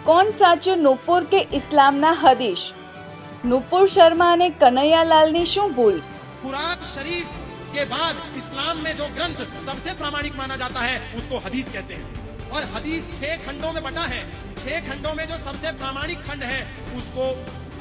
કોણ સાચું નુપુર કે ઇસ્લામના હદીશ? નુપુર શર્મા અને કનૈયાલાલની શું ભૂલ? कुरान शरीफ के बाद इस्लाम में जो ग्रंथ सबसे प्रामाणिक माना जाता है उसको हदीस कहते हैं। और हदीस 6 खंडों में बटा है। 6 खंडों में जो सबसे प्रामाणिक खंड है उसको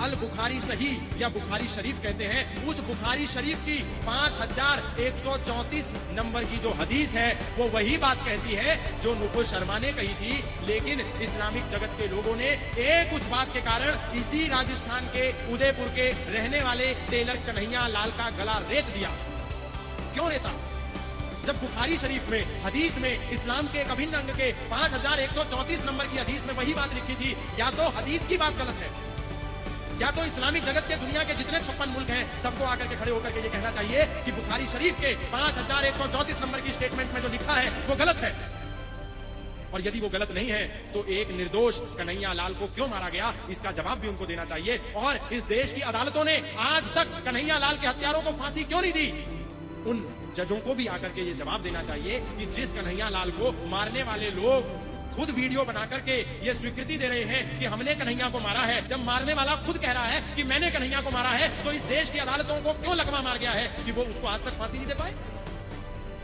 अल बुखारी सही या बुखारी शरीफ कहते हैं। उस बुखारी शरीफ की 5134 नंबर की जो हदीस है वो वही बात कहती है जो नुपुर शर्मा ने कही थी। लेकिन इस्लामिक जगत के लोगों ने एक उस बात के कारण इसी राजस्थान के उदयपुर के रहने वाले टेलर कन्हैया लाल का गला रेत दिया। क्यों रेता? जब बुखारी शरीफ में हदीस में इस्लाम के एक अभिन्न अंग के 5134 नंबर की हदीस में वही बात लिखी थी। या तो हदीस की बात गलत है या तो इस्लामिक जगत के दुनिया के जितने 56 मुल्क हैं सबको आकर के खड़े होकर के ये कहना चाहिए कि बुखारी शरीफ के 5134 नंबर की स्टेटमेंट में जो लिखा है वो गलत है। और यदि वो गलत नहीं है तो एक निर्दोष कन्हैया लाल को क्यों मारा गया इसका जवाब भी उनको देना चाहिए। और इस देश की अदालतों ने आज तक कन्हैया लाल के हत्यारों को फांसी क्यों नहीं दी? उन जजों को भी आकर के ये जवाब देना चाहिए कि जिस कन्हैया लाल को मारने वाले लोग खुद वीडियो बना करके ये स्वीकृति दे रहे हैं कि हमने कन्हैया को मारा है, जब मारने वाला खुद कह रहा है कि मैंने कन्हैया को मारा है, तो इस देश की अदालतों को क्यों लकवा मार गया है कि वो उसको आज तक फांसी नहीं दे पाए?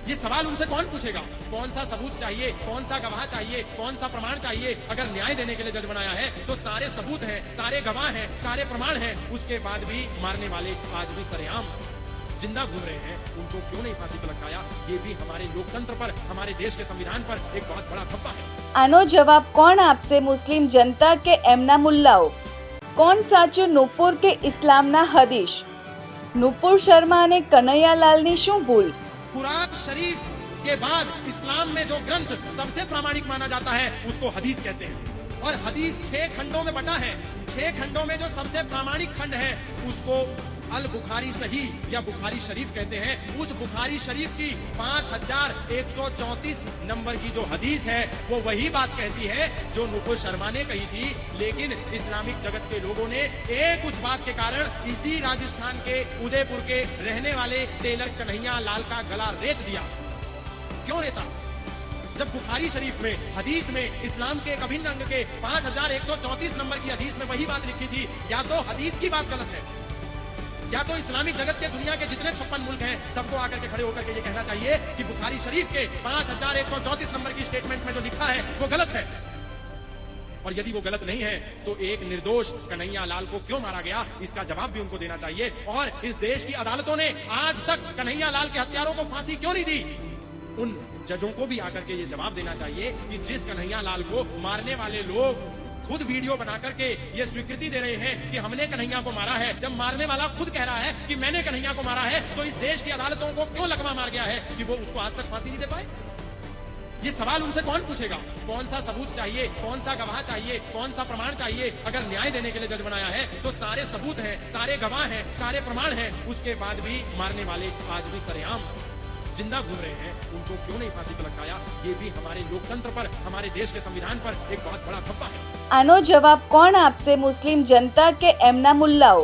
ये सवाल उनसे कौन पूछेगा? कौन सा सबूत चाहिए, कौन सा गवाह चाहिए, कौन सा प्रमाण चाहिए? अगर न्याय देने के लिए जज बनाया है तो सारे सबूत हैं, सारे गवाह हैं, सारे प्रमाण हैं, उसके बाद भी मारने वाले आज भी सरेआम जिंदा घूम रहे हैं। उनको क्यों नहीं फांसी पर लटकाया? ये भी हमारे लोकतंत्र पर, हमारे देश के संविधान पर एक बहुत बड़ा धब्बा है। આનો જવાબ કોણ આપશે? મુસ્લિમ જનતા કે એમના મુલ્લાઓ? કોણ સાચું નુપુર કે ઇસ્લામના હદીશ? નુપુર શર્મા અને કનૈયાલાલની શું ભૂલ? कुरान शरीफ के बाद इस्लाम में जो ग्रंथ सबसे प्रामाणिक माना जाता है उसको हदीस कहते हैं। और हदीस 6 खंडों में बटा है। 6 खंडों में जो सबसे प्रामाणिक खंड है उसको अल बुखारी सही या बुखारी शरीफ कहते हैं। उस बुखारी शरीफ की 5134 नंबर की जो हदीस है वो वही बात कहती है जो नुपुर शर्मा ने कही थी। लेकिन इस्लामिक जगत के लोगों ने एक उस बात के कारण इसी राजस्थान के उदयपुर के रहने वाले टेलर कन्हैया लाल का गला रेत दिया। क्यों रेता? जब बुखारी शरीफ में हदीस में इस्लाम के एक अभिन्न अंग के 5134 नंबर की हदीस में वही बात लिखी थी। या तो हदीस की बात गलत है या तो इस्लामिक जगत के दुनिया के जितने 56 मुल्क हैं सबको आकर के खड़े होकर के ये कहना चाहिए कि बुखारी शरीफ के 5134 नंबर की स्टेटमेंट में जो लिखा है वो गलत है। और यदि वो गलत नहीं है तो एक निर्दोष कन्हैया लाल को क्यों मारा गया इसका जवाब भी उनको देना चाहिए। और इस देश की अदालतों ने आज तक कन्हैया लाल के हत्यारों को फांसी क्यों नहीं दी? उन जजों को भी आकर के ये जवाब देना चाहिए कि जिस कन्हैया लाल को मारने वाले लोग खुद वीडियो बना करके ये स्वीकृति दे रहे हैं कि हमने कन्हैया को मारा है, जब मारने वाला खुद कह रहा है कि मैंने कन्हैया को मारा है, तो इस देश की अदालतों को क्यों लकवा मार गया है कि वो उसको आज तक फांसी नहीं दे पाए? ये सवाल उनसे कौन पूछेगा? कौन सा सबूत चाहिए, कौन सा गवाह चाहिए, कौन सा प्रमाण चाहिए? अगर न्याय देने के लिए जज बनाया है तो सारे सबूत हैं, सारे गवाह हैं, सारे प्रमाण हैं, उसके बाद भी मारने वाले आज भी सरेआम जिंदा घूम रहे हैं। उनको क्यों नहीं फांसी पर लटकाया? ये भी हमारे लोकतंत्र पर, हमारे देश के संविधान पर एक बहुत बड़ा धब्बा है। આનો જવાબ કોણ આપશે? મુસ્લિમ જનતા કે એમના મુલ્લાઓ?